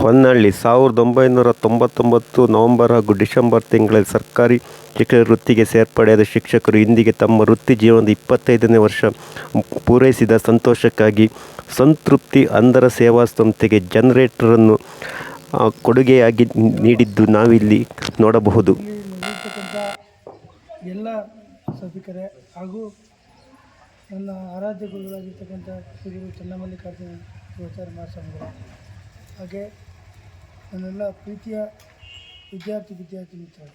Honnali 1999 November ಹಾಗೂ December ತಿಂಗಳಲ್ಲಿ ಸರ್ಕಾರಿ ಶಿಕ್ಷಕ ವೃತ್ತಿಗೆ ಸೇರ್ಪಡೆಯಾದ ಶಿಕ್ಷಕರು ಇಂದಿಗೆ ತಮ್ಮ ವೃತ್ತಿ ಜೀವನದ 25ನೇ ವರ್ಷ ಪೂರೈಸಿದ ಸಂತೋಷಕ್ಕಾಗಿ ಸಂತೃಪ್ತಿ ಅಂಧರ ಸೇವಾ ಸಂಸ್ಥೆಗೆ ಜನರೇಟರನ್ನು ಕೊಡುಗೆಯಾಗಿ ನೀಡಿದ್ದು ನಾವಿಲ್ಲಿ ನೋಡಬಹುದು. ಎಲ್ಲ ಸಭಿಕರೇ ಹಾಗೂ ನನ್ನ ಆರಾಧ್ಯ ಗುರುಗಳಾಗಿರ್ತಕ್ಕಂಥ ಶ್ರೀ ಚನ್ನಮಲ್ಲಿಕಾರ್ಜುನ ಶಿವಾಚಾರ್ಯ ಮಹಾಸ್ವಾಮಿಗಳು, ಹಾಗೆ ನನ್ನೆಲ್ಲ ಪ್ರೀತಿಯ ವಿದ್ಯಾರ್ಥಿ ಮಿತ್ರರು,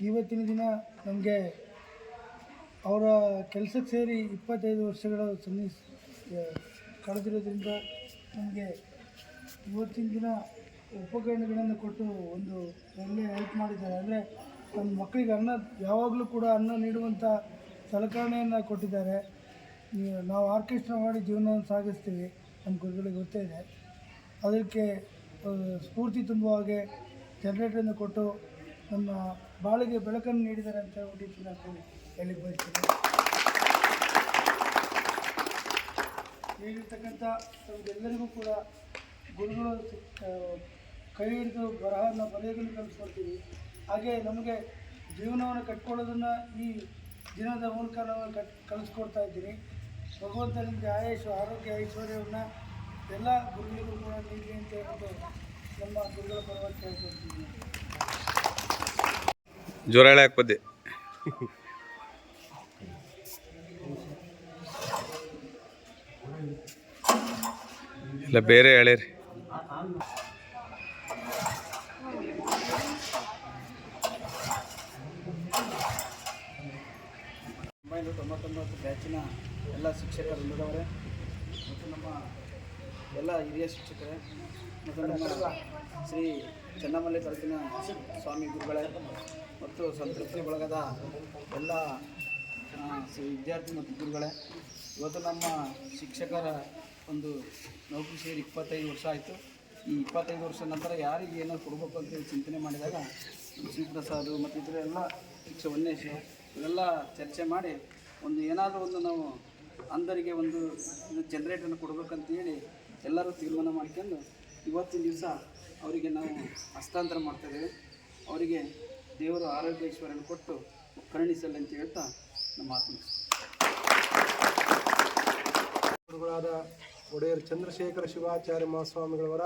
ಇವತ್ತಿನ ದಿನ ನಮಗೆ ಅವರ ಕೆಲಸಕ್ಕೆ ಸೇರಿ 25 ವರ್ಷಗಳ ಕಳೆದಿರೋದ್ರಿಂದ ನಮಗೆ ಇವತ್ತಿನ ದಿನ ಉಪಕರಣಗಳನ್ನು ಕೊಟ್ಟು ಒಂದು ಒಳ್ಳೆಯ ಹೆಲ್ಪ್ ಮಾಡಿದ್ದಾರೆ. ಅಂದರೆ ನಮ್ಮ ಮಕ್ಕಳಿಗೆ ಯಾವಾಗಲೂ ಕೂಡ ಅನ್ನ ನೀಡುವಂಥ ಸಲಕರಣೆಯನ್ನು ಕೊಟ್ಟಿದ್ದಾರೆ. ನಾವು ಆರ್ಕೆಸ್ಟ್ರಾ ಮಾಡಿ ಜೀವನವನ್ನು ಸಾಗಿಸ್ತೀವಿ, ನಮ್ಮ ಗುರುಗಳಿಗೆ ಗೊತ್ತೇ ಇದೆ. ಅದಕ್ಕೆ ಸ್ಫೂರ್ತಿ ತುಂಬುವ ಹಾಗೆ ಜನರೇಟರನ್ನು ಕೊಟ್ಟು ನಮ್ಮ ಬಾಳಿಗೆ ಬೆಳಕನ್ನು ನೀಡಿದ್ದಾರೆ ಅಂತ ಹೇಳ್ಬಿಟ್ಟು ನಾನು ಹೇಳಿಕ್ಕೆ ಬಯಸ್ತೀನಿ. ಹೇಳಿರ್ತಕ್ಕಂಥ ನಮಗೆಲ್ಲರಿಗೂ ಕೂಡ ಗುರುಗಳು ಕೈ ಹಿಡಿದು ಬರಹವನ್ನು ಬರೆಯೋದನ್ನು ಕಲಿಸ್ಕೊಡ್ತೀವಿ. ಹಾಗೆ ನಮಗೆ ಜೀವನವನ್ನು ಕಟ್ಕೊಳ್ಳೋದನ್ನು ಈ ದಿನದ ಮೂಲಕ ನಾವು ಕಲಿಸ್ಕೊಡ್ತಾ ಇದ್ದೀನಿ. ಭಗವಂತ ನಿಮಗೆ ಆರೋಗ್ಯ ಐಶ್ವರ್ಯವನ್ನು ಎಲ್ಲ ಗುರುಗಳಿಗೂ ಕೂಡ ನೀಡಿ ಅಂತ ಹೇಳ್ಬಿಟ್ಟು ನಮ್ಮ ಗುರುಗಳ ಪರವಾಗಿ ಕೇಳ್ಕೊಳ್ತೀನಿ. ಜೋರಾಳೆ ಹಾಕ್ಬದ್ದೆ ಇಲ್ಲ ಬೇರೆ ಹೇಳಿರಿ. 1999 ಬ್ಯಾಚಿನ ಎಲ್ಲ ಶಿಕ್ಷಕರು ಬಂದವರೇ ಮತ್ತು ನಮ್ಮ ಎಲ್ಲ ಹಿರಿಯ ಶಿಕ್ಷಕರೇ ಮತ್ತು ನಮ್ಮ ಶ್ರೀ ಚನ್ನಮಲ್ಲಿಕಾರ್ಜುನ ಸ್ವಾಮಿ ಗುರುಗಳೇ ಮತ್ತು ಸಂತೃಪ್ತಿ ಬಳಗದ ಎಲ್ಲ ವಿದ್ಯಾರ್ಥಿ ಮತ್ತು ಗುರುಗಳೇ, ಇವತ್ತು ನಮ್ಮ ಶಿಕ್ಷಕರ ಒಂದು ನೌಕರಿ ಸೇರಿ 25 ವರ್ಷ ಆಯಿತು. ಈ 25 ವರ್ಷ ನಂತರ ಯಾರಿಗೆ ಏನೋ ಕೊಡಬೇಕು ಅಂತೇಳಿ ಚಿಂತನೆ ಮಾಡಿದಾಗ ಶಿವಪ್ರಸಾದ್ ಮತ್ತು ಇತರ ಎಲ್ಲ ವನ್ನೇಶ್ ಇವೆಲ್ಲ ಚರ್ಚೆ ಮಾಡಿ ಏನಾದರೂ ಒಂದು ನಾವು ಅಂಧರಿಗೆ ಒಂದು ಜನರೇಟರನ್ನು ಕೊಡಬೇಕಂತೇಳಿ ಎಲ್ಲರೂ ತೀರ್ಮಾನ ಮಾಡ್ಕೊಂಡು ಇವತ್ತಿನ ದಿವಸ ಅವರಿಗೆ ನಾವು ಹಸ್ತಾಂತರ ಮಾಡ್ತಾಯಿದ್ದೇವೆ. ಅವರಿಗೆ ದೇವರು ಆರೋಗ್ಯ ಐಶ್ವರ್ಯವನ್ನು ಕೊಟ್ಟು ಕರುಣಿಸಲಿ ಅಂತ ಹೇಳ್ತಾ ನಮ್ಮ ಮಾತು ಗುರುಗಳಾದ ಒಡೆಯರ್ ಚಂದ್ರಶೇಖರ ಶಿವಾಚಾರ್ಯ ಮಹಾಸ್ವಾಮಿಗಳವರ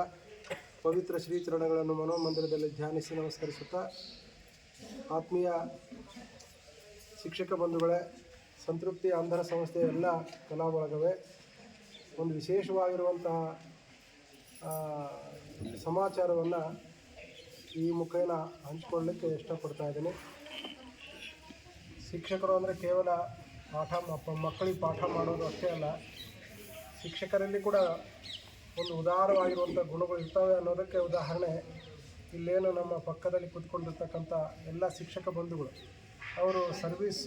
ಪವಿತ್ರ ಶ್ರೀಚರಣಗಳನ್ನು ಮನೋಮಂದಿರದಲ್ಲಿ ಧ್ಯಾನಿಸಿ ನಮಸ್ಕರಿಸುತ್ತಾ, ಆತ್ಮೀಯ ಶಿಕ್ಷಕ ಬಂಧುಗಳೇ, ಸಂತೃಪ್ತಿ ಅಂಧರ ಸಂಸ್ಥೆಯ ಎಲ್ಲ ಕಲಾ ಬಳಗವೇ, ಒಂದು ವಿಶೇಷವಾಗಿರುವಂತಹ ಸಮಾಚಾರವನ್ನು ಈ ಮುಖೇನ ಹಂಚಿಕೊಳ್ಳಲಿಕ್ಕೆ ಇಷ್ಟಪಡ್ತಾ ಇದ್ದೀನಿ. ಶಿಕ್ಷಕರು ಅಂದರೆ ಕೇವಲ ಮಕ್ಕಳಿಗೆ ಪಾಠ ಮಾಡೋದು ಅಷ್ಟೇ ಅಲ್ಲ, ಶಿಕ್ಷಕರಲ್ಲಿ ಕೂಡ ಒಂದು ಉದಾರವಾಗಿರುವಂಥ ಗುಣಗಳು ಇರ್ತವೆ ಅನ್ನೋದಕ್ಕೆ ಉದಾಹರಣೆ ಇಲ್ಲೇನು ನಮ್ಮ ಪಕ್ಕದಲ್ಲಿ ಕೂತ್ಕೊಂಡಿರ್ತಕ್ಕಂಥ ಎಲ್ಲ ಶಿಕ್ಷಕ ಬಂಧುಗಳು. ಅವರು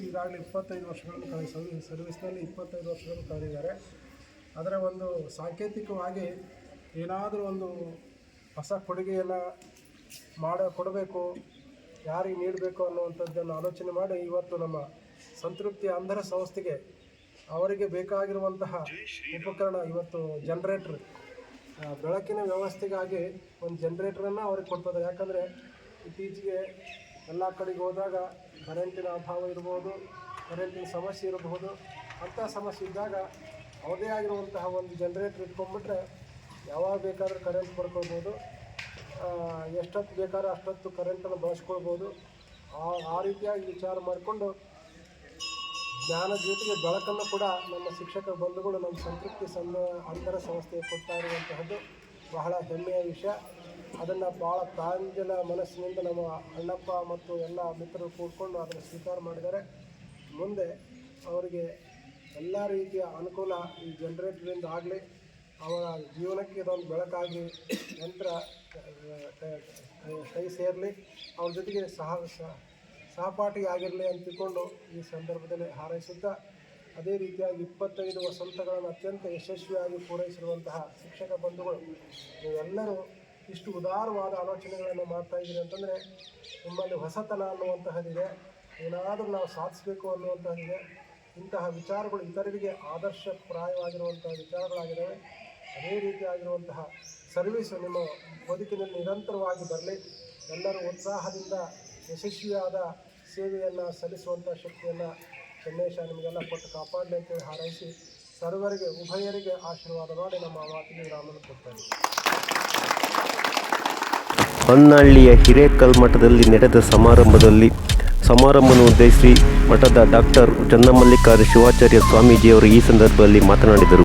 ಈಗಾಗಲೇ 25 ವರ್ಷಗಳನ್ನು ಸರ್ವಿಸ್ನಲ್ಲಿ 25 ವರ್ಷಗಳನ್ನು ಕಳೆದಿದ್ದಾರೆ. ಅದರ ಒಂದು ಸಾಂಕೇತಿಕವಾಗಿ ಏನಾದರೂ ಒಂದು ಹೊಸ ಕೊಡುಗೆಯನ್ನು ಕೊಡಬೇಕು, ಯಾರಿಗೆ ನೀಡಬೇಕು ಅನ್ನುವಂಥದ್ದನ್ನು ಆಲೋಚನೆ ಮಾಡಿ ಇವತ್ತು ನಮ್ಮ ಸಂತೃಪ್ತಿ ಅಂಧರ ಸಂಸ್ಥೆಗೆ ಅವರಿಗೆ ಬೇಕಾಗಿರುವಂತಹ ಉಪಕರಣ, ಇವತ್ತು ಜನರೇಟ್ರ್, ಬೆಳಕಿನ ವ್ಯವಸ್ಥೆಗಾಗಿ ಒಂದು ಜನರೇಟ್ರನ್ನು ಅವ್ರಿಗೆ ಕೊಡ್ತದೆ. ಯಾಕಂದರೆ ಇತ್ತೀಚೆಗೆ ಎಲ್ಲ ಕಡೆಗೆ ಹೋದಾಗ ಕರೆಂಟಿನ ಅಭಾವ ಇರ್ಬೋದು, ಕರೆಂಟಿನ ಸಮಸ್ಯೆ ಇರಬಹುದು. ಅಂಥ ಸಮಸ್ಯೆ ಇದ್ದಾಗ ಅವರದೇ ಆಗಿರುವಂತಹ ಒಂದು ಜನರೇಟ್ರ್ ಇಟ್ಕೊಂಡ್ಬಿಟ್ರೆ ಯಾವಾಗ ಬೇಕಾದರೂ ಕರೆಂಟ್ ಪಡ್ಕೊಳ್ಬೋದು, ಎಷ್ಟೊತ್ತು ಬೇಕಾದ್ರೂ ಅಷ್ಟೊತ್ತು ಕರೆಂಟನ್ನು ಬಳಸ್ಕೊಳ್ಬೋದು. ಆ ರೀತಿಯಾಗಿ ವಿಚಾರ ಮಾಡಿಕೊಂಡು ಜ್ಞಾನದ ಜೊತೆಗೆ ಬೆಳಕನ್ನು ಕೂಡ ನಮ್ಮ ಶಿಕ್ಷಕ ಬಂಧುಗಳು ನಮ್ಮ ಸಂತೃಪ್ತಿ ಅಂಧರ ಸಂಸ್ಥೆಗೆ ಕೊಡ್ತಾ ಇರುವಂತಹದ್ದು ಬಹಳ ಹೆಮ್ಮೆಯ ವಿಷಯ. ಅದನ್ನು ಭಾಳ ಪ್ರಾಂಜಲ ಮನಸ್ಸಿನಿಂದ ನಮ್ಮ ಅಣ್ಣಪ್ಪ ಮತ್ತು ಎಲ್ಲ ಮಿತ್ರರು ಕೂಡ್ಕೊಂಡು ಅದನ್ನು ಸ್ವೀಕಾರ ಮಾಡಿದ್ದಾರೆ. ಮುಂದೆ ಅವರಿಗೆ ಎಲ್ಲ ರೀತಿಯ ಅನುಕೂಲ ಈ ಜನರೇಟರಿಂದ ಆಗಲಿ, ಅವರ ಜೀವನಕ್ಕೆ ಇದೊಂದು ಬೆಳಕಾಗಿ ಯಂತ್ರ ಕೈ ಸೇರಲಿ, ಅವ್ರ ಜೊತೆಗೆ ಸಹಪಾಠಿ ಆಗಿರಲಿ ಅಂತ ತಿಳ್ಕೊಂಡು ಈ ಸಂದರ್ಭದಲ್ಲಿ ಹಾರೈಸುತ್ತಾ, ಅದೇ ರೀತಿಯಾಗಿ 25 ವಸಂತಗಳನ್ನು ಅತ್ಯಂತ ಯಶಸ್ವಿಯಾಗಿ ಪೂರೈಸಿರುವಂತಹ ಶಿಕ್ಷಕ ಬಂಧುಗಳು ನೀವೆಲ್ಲರೂ ಇಷ್ಟು ಉದಾರವಾದ ಆಲೋಚನೆಗಳನ್ನು ಮಾಡ್ತಾ ಇದ್ದೀರಿ ಅಂತಂದರೆ ನಿಮ್ಮಲ್ಲಿ ಹೊಸತನ ಅನ್ನುವಂತಹದ್ದಿದೆ, ಏನಾದರೂ ನಾವು ಸಾಧಿಸಬೇಕು ಅನ್ನುವಂತಹದ್ದಿದೆ. ಇಂತಹ ವಿಚಾರಗಳು ಇತರರಿಗೆ ಆದರ್ಶಪ್ರಾಯವಾಗಿರುವಂತಹ ವಿಚಾರಗಳಾಗಿದ್ದಾವೆ. ಅದೇ ರೀತಿಯಾಗಿರುವಂತಹ ಸರ್ವಿಸು ನಿಮ್ಮ ಬದುಕಿನಲ್ಲಿ ನಿರಂತರವಾಗಿ ಬರಲಿ. ಎಲ್ಲರೂ ಉತ್ಸಾಹದಿಂದ ಯಶಸ್ವಿಯಾದ ಸೇವೆಯನ್ನು ಸಲ್ಲಿಸುವಂಥ ಶಕ್ತಿಯನ್ನು ಚೆನ್ನೇಶ ನಿಮಗೆಲ್ಲ ಕೊಟ್ಟು ಕಾಪಾಡಲಿ ಅಂತೇಳಿ ಹಾರೈಸಿ ಸರ್ವರಿಗೆ ಉಭಯರಿಗೆ ಆಶೀರ್ವಾದ ಮಾಡಿ ನಮ್ಮ ಮಾತಿಗೆ ವಿರಾಮವನ್ನು ಕೊಡ್ತಾರೆ. ಹೊನ್ನಳ್ಳಿಯ ಹಿರೇಕಲ್ಮಠದಲ್ಲಿ ನಡೆದ ಸಮಾರಂಭವನ್ನು ಉದ್ದೇಶಿಸಿ ಮಠದ ಡಾಕ್ಟರ್ ಚನ್ನಮಲ್ಲಿಕಾರ್ಜುನ ಶಿವಾಚಾರ್ಯ ಸ್ವಾಮೀಜಿಯವರು ಈ ಸಂದರ್ಭದಲ್ಲಿ ಮಾತನಾಡಿದರು.